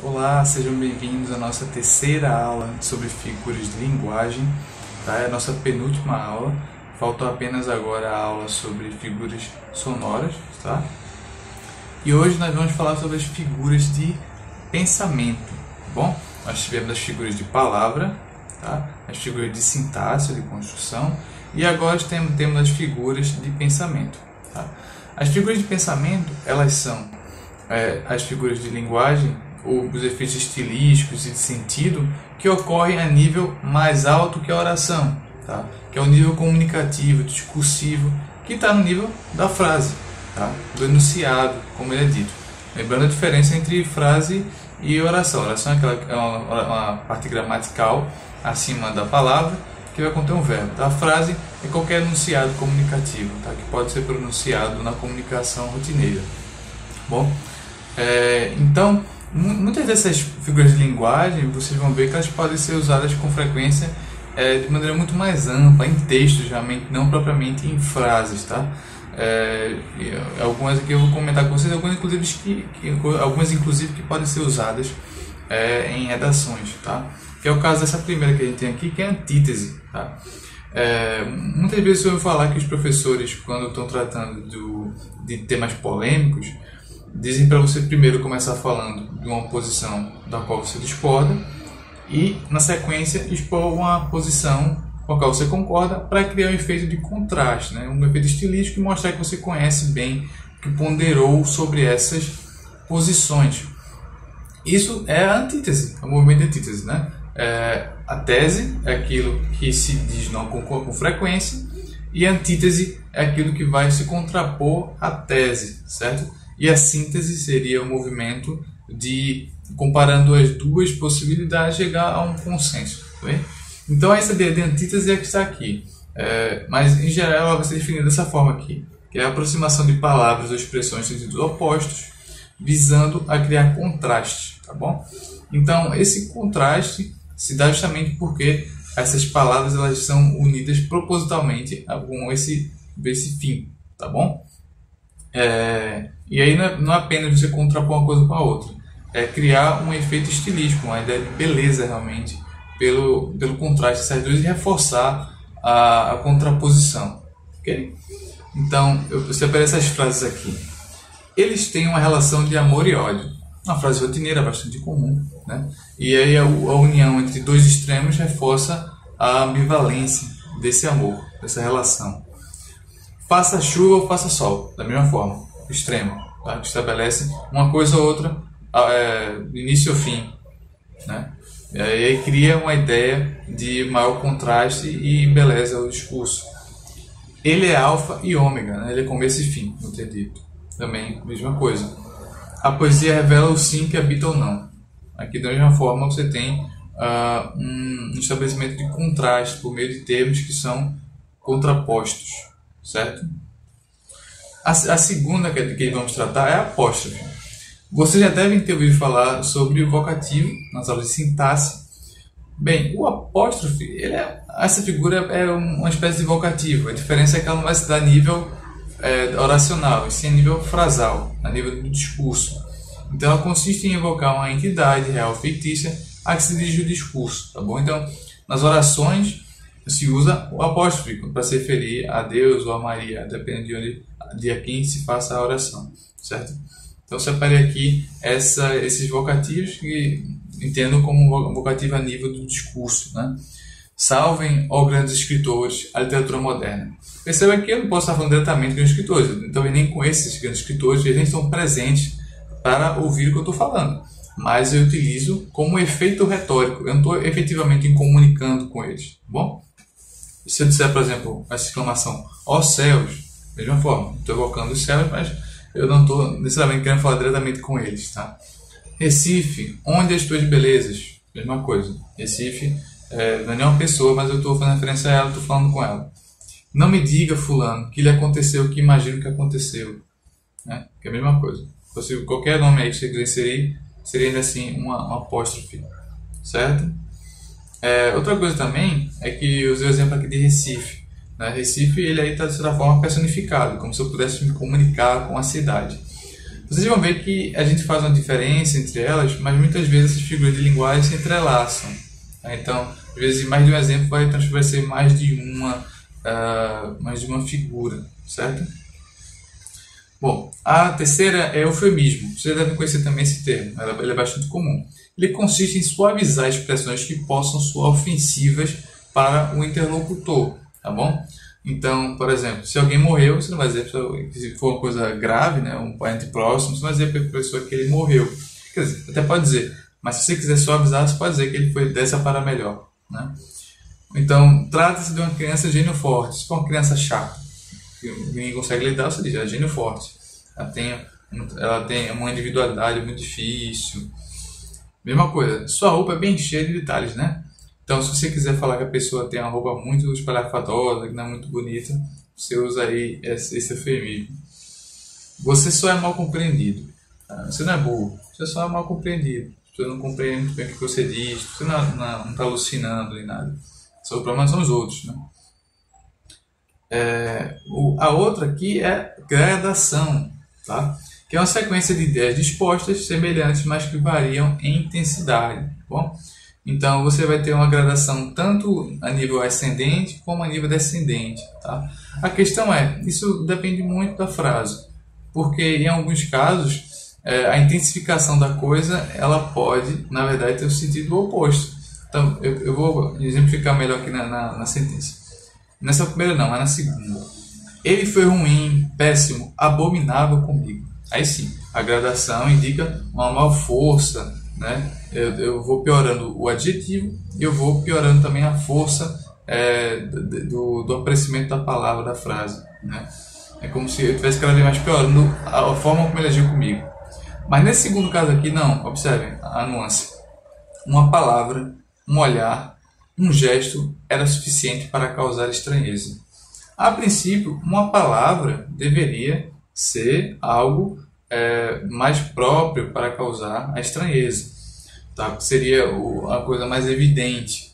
Olá, sejam bem-vindos à nossa terceira aula sobre figuras de linguagem, tá? É a nossa penúltima aula, faltou apenas agora a aula sobre figuras sonoras, tá? E hoje nós vamos falar sobre as figuras de pensamento, tá bom? Nós tivemos as figuras de palavra, tá? As figuras de sintaxe, de construção, e agora temos as figuras de pensamento, tá? As figuras de pensamento, elas são as figuras de linguagem, ou os efeitos estilísticos e de sentido que ocorrem a nível mais alto que a oração, tá? Que é o nível comunicativo, discursivo, que está no nível da frase, tá? Do enunciado, como ele é dito. Lembrando a diferença entre frase e oração. A oração é uma parte gramatical acima da palavra que vai conter um verbo. A frase é qualquer enunciado comunicativo, tá? Que pode ser pronunciado na comunicação rotineira. Bom, então, muitas dessas figuras de linguagem, vocês vão ver que elas podem ser usadas com frequência de maneira muito mais ampla, em textos, realmente, não propriamente em frases, tá? Algumas aqui eu vou comentar com vocês, algumas inclusive que podem ser usadas em redações, tá? Que é o caso dessa primeira que a gente tem aqui, que é a antítese, tá? Muitas vezes eu vou falar que os professores, quando estão tratando de temas polêmicos, dizem para você primeiro começar falando de uma posição da qual você discorda e, na sequência, expor uma posição com a qual você concorda para criar um efeito de contraste, né? Um efeito estilístico e mostrar que você conhece bem, que ponderou sobre essas posições. Isso é a antítese, é o movimento de antítese, né? A tese é aquilo que se diz não com frequência e a antítese é aquilo que vai se contrapor à tese, certo? E a síntese seria o movimento de, comparando as duas possibilidades, chegar a um consenso. Tá bem? Então, essa ideia de antítese é que está aqui. Mas, em geral, ela vai ser definida dessa forma aqui, que é a aproximação de palavras ou expressões em sentidos opostos, visando a criar contraste. Tá bom? Então, esse contraste se dá justamente porque essas palavras elas são unidas propositalmente com esse fim. Tá bom? E aí não é apenas você contrapor uma coisa com a outra, é criar um efeito estilístico, uma ideia de beleza realmente, pelo contraste dessas duas e reforçar a contraposição. Okay? Então, eu separei essas frases aqui. Eles têm uma relação de amor e ódio. Uma frase rotineira bastante comum, né? E aí a união entre dois extremos reforça a ambivalência desse amor, dessa relação. Faça chuva ou faça sol, da mesma forma, extremo, tá? Que estabelece uma coisa ou outra, início ou fim, né? E aí cria uma ideia de maior contraste e embeleza o discurso. Ele é alfa e ômega, né? Ele é começo e fim, não ter dito. Também, mesma coisa. A poesia revela o sim que habita ou não. Aqui, da mesma forma, você tem um estabelecimento de contraste por meio de termos que são contrapostos. Certo? A segunda que vamos tratar é a apóstrofe. Vocês já devem ter ouvido falar sobre o vocativo nas aulas de sintaxe. Bem, o apóstrofe, essa figura é uma espécie de vocativo. A diferença é que ela não vai se dar a nível oracional, e sim a nível frasal, a nível do discurso. Então ela consiste em evocar uma entidade real ou fictícia a que se dirige o discurso. Tá bom? Então, nas orações se usa o apóstrofe para se referir a Deus ou a Maria, dependendo de a quem se faça a oração, certo? Então, separei aqui esses vocativos que entendo como um vocativo a nível do discurso, né? Salvem, ó grandes escritores, a literatura moderna. Perceba que eu não posso estar falando diretamente com os escritores, então nem com esses grandes escritores, eles nem estão presentes para ouvir o que eu estou falando. Mas eu utilizo como efeito retórico, eu não estou efetivamente comunicando com eles, tá bom? Se eu disser, por exemplo, essa exclamação, ó céus, mesma forma, estou evocando os céus, mas eu não estou necessariamente querendo falar diretamente com eles, tá? Recife, onde as tuas belezas? Mesma coisa. Recife não é nenhuma pessoa, mas eu estou fazendo referência a ela, estou falando com ela. Não me diga, fulano, que lhe aconteceu o que imagino que aconteceu. Né? Que é a mesma coisa. Se qualquer nome aí que você quiser inserir, seria ainda assim uma apóstrofe. Certo? Outra coisa também é que eu usei o exemplo aqui de Recife. Né? Recife, ele aí está de certa forma personificado, como se eu pudesse me comunicar com a cidade. Vocês vão ver que a gente faz uma diferença entre elas, mas muitas vezes essas figuras de linguagem se entrelaçam. Tá? Então, às vezes, mais de um exemplo vai transparecer mais de uma figura, certo? Bom, a terceira é eufemismo. Vocês devem conhecer também esse termo, ele é bastante comum. Ele consiste em suavizar expressões que possam soar ofensivas para o interlocutor, tá bom? Então, por exemplo, se alguém morreu, você não vai dizer, se for uma coisa grave, né, um parente próximo, você não vai dizer para a pessoa que ele morreu. Quer dizer, até pode dizer, mas se você quiser suavizar, você pode dizer que ele foi dessa para melhor, né? Então, trata-se de uma criança gênio forte. Se for uma criança chata, que ninguém consegue lidar, você diz, é gênio forte. Ela tem uma individualidade muito difícil. Mesma coisa, sua roupa é bem cheia de detalhes, né? Então, se você quiser falar que a pessoa tem uma roupa muito espalhafatosa, que não é muito bonita, você usa aí esse eufemismo. Você só é mal compreendido. Tá? Você não é burro, você só é mal compreendido. Você não compreende muito bem o que você diz, você não está alucinando nem nada. O problema são os outros, né? A outra aqui é gradação, tá? Que é uma sequência de ideias dispostas, semelhantes, mas que variam em intensidade. Tá bom? Então, você vai ter uma gradação tanto a nível ascendente como a nível descendente. Tá? A questão isso depende muito da frase, porque em alguns casos, a intensificação da coisa ela pode, na verdade, ter o sentido oposto. Então, eu vou exemplificar melhor aqui na sentença. Nessa primeira não, mas na segunda. Ele foi ruim, péssimo, abominável comigo. Aí sim, a gradação indica uma maior força, né? Eu vou piorando o adjetivo e eu vou piorando também a força do aparecimento da palavra, da frase, né? É como se eu estivesse cada vez mais piorando a forma como ele agiu comigo. Mas nesse segundo caso aqui, não, observem a nuance. Uma palavra, um olhar, um gesto era suficiente para causar estranheza. A princípio, uma palavra deveria ser algo mais próprio para causar a estranheza, tá? Seria a coisa mais evidente.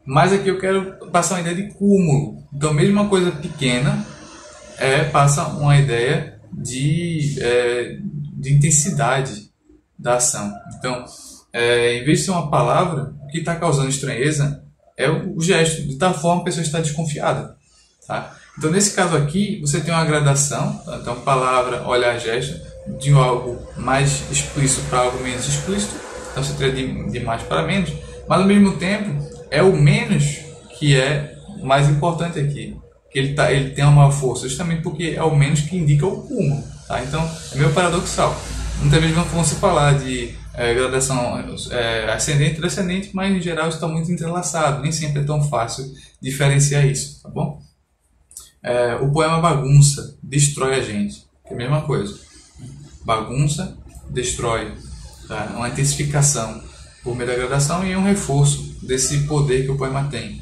Mas aqui eu quero passar uma ideia de cúmulo. Então, mesmo uma coisa pequena passa uma ideia de intensidade da ação. Então, em vez de ser uma palavra, o que está causando estranheza é o gesto. De tal forma, a pessoa está desconfiada. Tá? Então, nesse caso aqui, você tem uma gradação. Tá? Então, palavra, olhar, gesto, de algo mais explícito para algo menos explícito. Então, você teria de mais para menos. Mas, ao mesmo tempo, é o menos que é mais importante aqui. Que ele tem uma maior força, justamente porque é o menos que indica o cúmulo. Tá? Então, é meio paradoxal. Muitas vezes vão se falar de gradação ascendente e descendente, mas em geral está muito entrelaçado, nem sempre é tão fácil diferenciar isso, tá bom? O poema bagunça, destrói a gente, que é a mesma coisa. Bagunça, destrói, tá? Uma intensificação por meio da gradação e um reforço desse poder que o poema tem.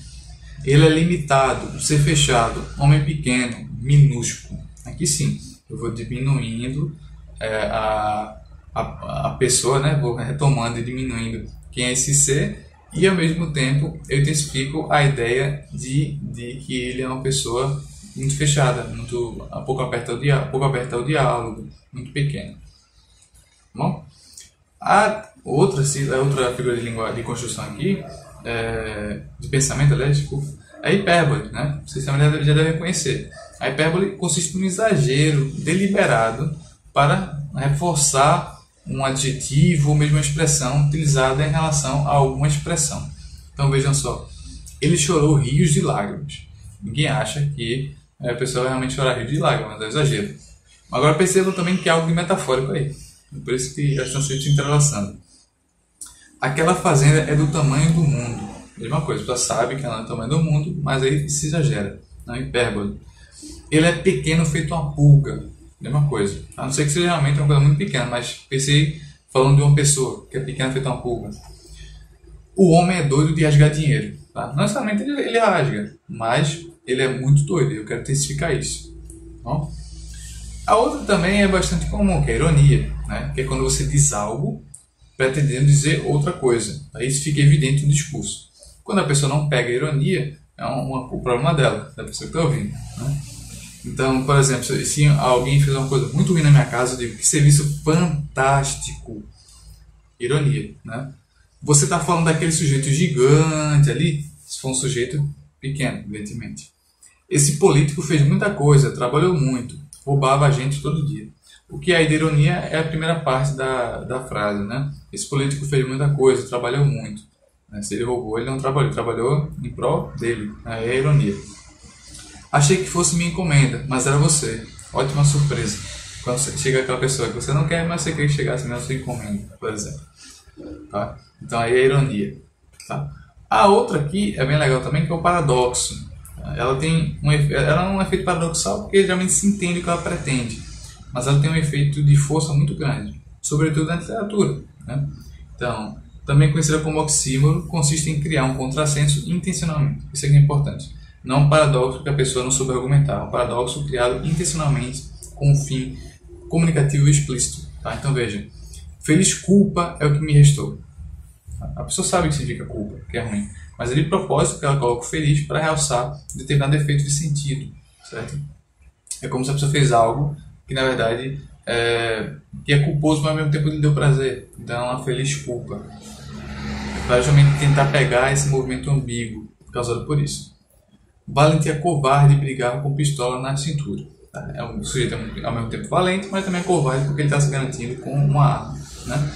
Ele é limitado, ser fechado, homem pequeno, minúsculo. Aqui sim, eu vou diminuindo a pessoa, né? Vou retomando e diminuindo quem é esse ser e ao mesmo tempo eu intensifico a ideia de que ele é uma pessoa muito fechada, muito pouco aberta ao diálogo, muito pequena. Bom, a outra figura de linguagem de construção aqui, de pensamento, aliás, desculpa, é a hipérbole, né? Vocês também já devem conhecer. A hipérbole consiste num exagero deliberado para reforçar um adjetivo ou mesmo uma expressão utilizada em relação a alguma expressão. Então vejam só, ele chorou rios de lágrimas. Ninguém acha que a pessoa vai realmente chorar rios de lágrimas, é um exagero. Agora percebam também que é algo metafórico aí. Por isso que elas estão se entrelaçando. Aquela fazenda é do tamanho do mundo. Mesma coisa, a pessoa sabe que ela é do tamanho do mundo, mas aí se exagera. Não é hipérbole. Ele é pequeno feito uma pulga. Mesma coisa. A não ser que seja realmente uma coisa muito pequena, mas pensei falando de uma pessoa que é pequena feito uma pulga. O homem é doido de rasgar dinheiro. Tá? Não necessariamente ele rasga, mas ele é muito doido. Eu quero intensificar isso. Bom? A outra também é bastante comum, que é a ironia, né? Que é quando você diz algo pretendendo dizer outra coisa. Aí isso fica evidente no discurso. Quando a pessoa não pega a ironia, o problema dela, da pessoa que está ouvindo. Né? Então, por exemplo, se alguém fez uma coisa muito ruim na minha casa, eu digo, que serviço fantástico. Ironia, né? Você está falando daquele sujeito gigante ali, se for um sujeito pequeno, evidentemente. Esse político fez muita coisa, trabalhou muito, roubava a gente todo dia. O que é a ironia é a primeira parte da frase, né? Esse político fez muita coisa, trabalhou muito. Se ele roubou, ele não trabalhou, ele trabalhou em prol dele. Aí é a ironia. Achei que fosse minha encomenda, mas era você. Ótima surpresa. Quando chega aquela pessoa que você não quer, mas você quer que chegasse na sua encomenda, por exemplo. Tá? Então aí é a ironia. Tá? A outra aqui é bem legal também, que é o paradoxo. Ela tem ela não é um efeito paradoxal porque geralmente se entende o que ela pretende, mas ela tem um efeito de força muito grande, sobretudo na literatura, né? Então, também conhecida como oxímoro, consiste em criar um contrassenso intencionalmente. Isso aqui é importante. Não um paradoxo que a pessoa não soube argumentar, um paradoxo criado intencionalmente com um fim comunicativo explícito. Tá? Então veja, feliz culpa é o que me restou. A pessoa sabe o que significa culpa, que é ruim, mas é de propósito que ela coloca o feliz para realçar determinado efeito de sentido, certo? É como se a pessoa fez algo que na verdade que é culposo, mas ao mesmo tempo lhe deu prazer. Então é uma feliz culpa. Para justamente tentar pegar esse movimento ambíguo causado por isso. Valentia covarde brigava com pistola na cintura. Tá? É um sujeito ao mesmo tempo valente, mas também é covarde porque ele está se garantindo com uma arma, né?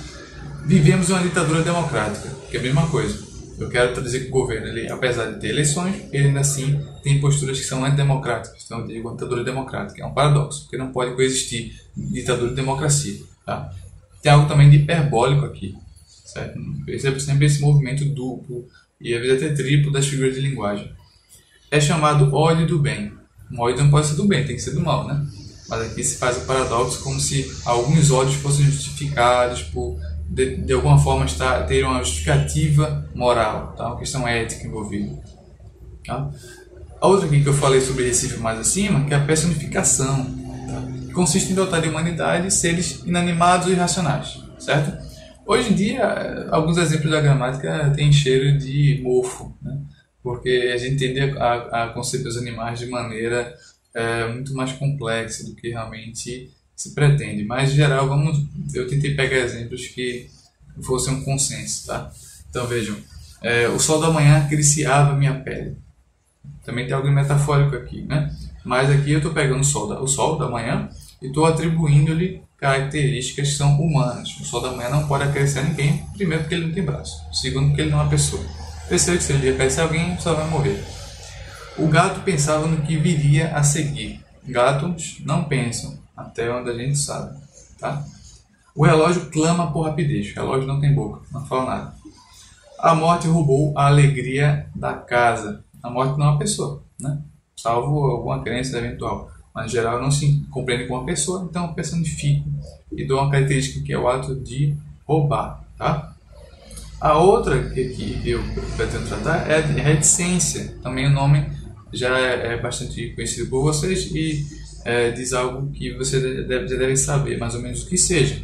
Vivemos em uma ditadura democrática, que é a mesma coisa. Eu quero dizer que o governo, ele, apesar de ter eleições, ele ainda assim tem posturas que são antidemocráticas. Então eu digo ditadura democrática. É um paradoxo, porque não pode coexistir ditadura e democracia. Tá? Tem algo também de hiperbólico aqui. Certo? Percebe sempre esse movimento duplo e às vezes até triplo das figuras de linguagem. É chamado ódio do bem. Um ódio não pode ser do bem, tem que ser do mal, né? Mas aqui se faz o paradoxo como se alguns ódios fossem justificados por de alguma forma ter uma justificativa moral, tá? Uma questão ética envolvida. Tá? A outra aqui que eu falei sobre Recife mais acima, que é a personificação, tá? Que consiste em dotar de humanidade seres inanimados e irracionais, certo? Hoje em dia, alguns exemplos da gramática têm cheiro de mofo, né? Porque a gente tende a conceber os animais de maneira muito mais complexa do que realmente se pretende. Mas, em geral, eu tentei pegar exemplos que fossem um consenso. Tá? Então, vejam, o sol da manhã acariciava minha pele. Também tem algo metafórico aqui, né? Mas aqui eu estou pegando o sol da manhã e estou atribuindo-lhe características que são humanas. O sol da manhã não pode acariciar ninguém, primeiro porque ele não tem braço, segundo porque ele não é uma pessoa. Terceiro que se ele acariciar alguém, só vai morrer. O gato pensava no que viria a seguir. Gatos não pensam, até onde a gente sabe. Tá? O relógio clama por rapidez. O relógio não tem boca, não fala nada. A morte roubou a alegria da casa. A morte não é uma pessoa, né? Salvo alguma crença eventual. Mas, em geral, não se compreende como uma pessoa, então eu personifico e dou uma característica que é o ato de roubar. Tá? A outra que eu pretendo tratar é a reticência. Também o nome já é bastante conhecido por vocês e diz algo que você já deve saber, mais ou menos o que seja.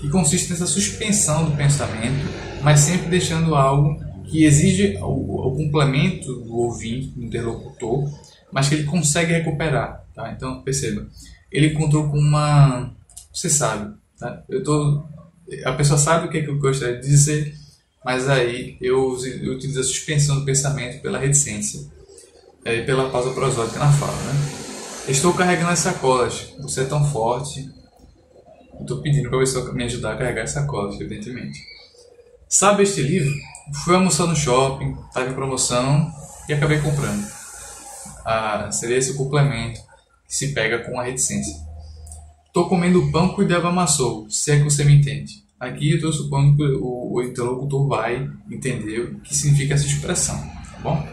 Que consiste nessa suspensão do pensamento, mas sempre deixando algo que exige o complemento do ouvinte, do interlocutor, mas que ele consegue recuperar. Tá? Então, perceba, ele encontrou com uma... Você sabe, tá? A pessoa sabe o que eu gostaria de dizer, mas aí eu utilizo a suspensão do pensamento pela reticência e pela pausa prosódica na fala. Né? Estou carregando as sacolas, você é tão forte. Estou pedindo para a pessoa me ajudar a carregar as sacolas, evidentemente. Sabe este livro? Fui almoçar no shopping, estava em promoção e acabei comprando. Seria esse o complemento que se pega com a reticência. Estou comendo pão que o diabo amassou, se é que você me entende. Aqui eu estou supondo que o interlocutor vai entender o que significa essa expressão, tá bom?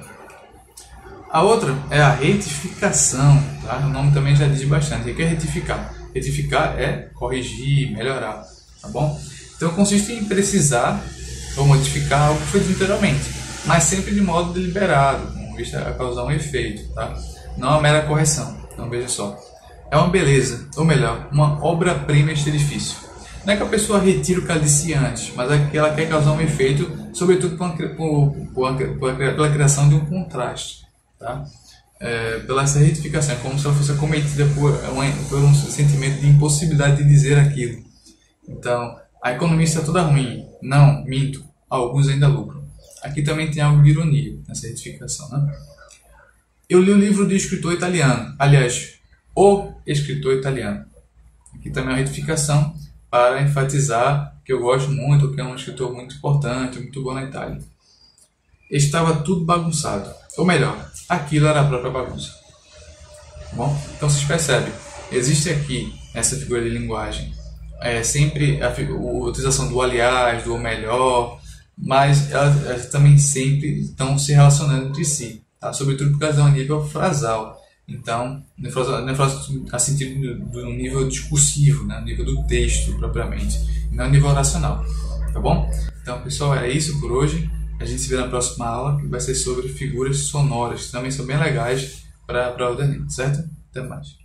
A outra é a retificação, tá? O nome também já diz bastante. O que é retificar? Retificar é corrigir, melhorar, tá bom? Então consiste em precisar ou modificar algo que foi dito anteriormente, mas sempre de modo deliberado, com vista a causar um efeito, tá? Não uma mera correção. Então veja só, é uma beleza, ou melhor, uma obra-prima este edifício. Não é que a pessoa retira o que ela disse antes, mas é que ela quer causar um efeito, sobretudo pela criação de um contraste. Tá? pela essa retificação, é como se ela fosse acometida por um sentimento de impossibilidade de dizer aquilo. Então, a economia está toda ruim. Não, minto. Alguns ainda lucram. Aqui também tem algo de ironia nessa retificação, né? Eu li o livro de escritor italiano. Aliás, o escritor italiano. Aqui também é uma retificação para enfatizar que eu gosto muito, que é um escritor muito importante, muito bom na Itália. Estava tudo bagunçado. Ou melhor, aquilo era a própria bagunça. Bom, então vocês percebem, existe aqui essa figura de linguagem, sempre a utilização do aliás, do ou melhor, mas elas também sempre estão se relacionando entre si, tá? Sobretudo porque elas dão um nível frasal. Então, não é frasal a sentido do nível discursivo, né? No nível do texto propriamente, não no nível oracional, tá bom? Então, pessoal, era isso por hoje. A gente se vê na próxima aula, que vai ser sobre figuras sonoras, que também são bem legais para o Enem, certo? Até mais.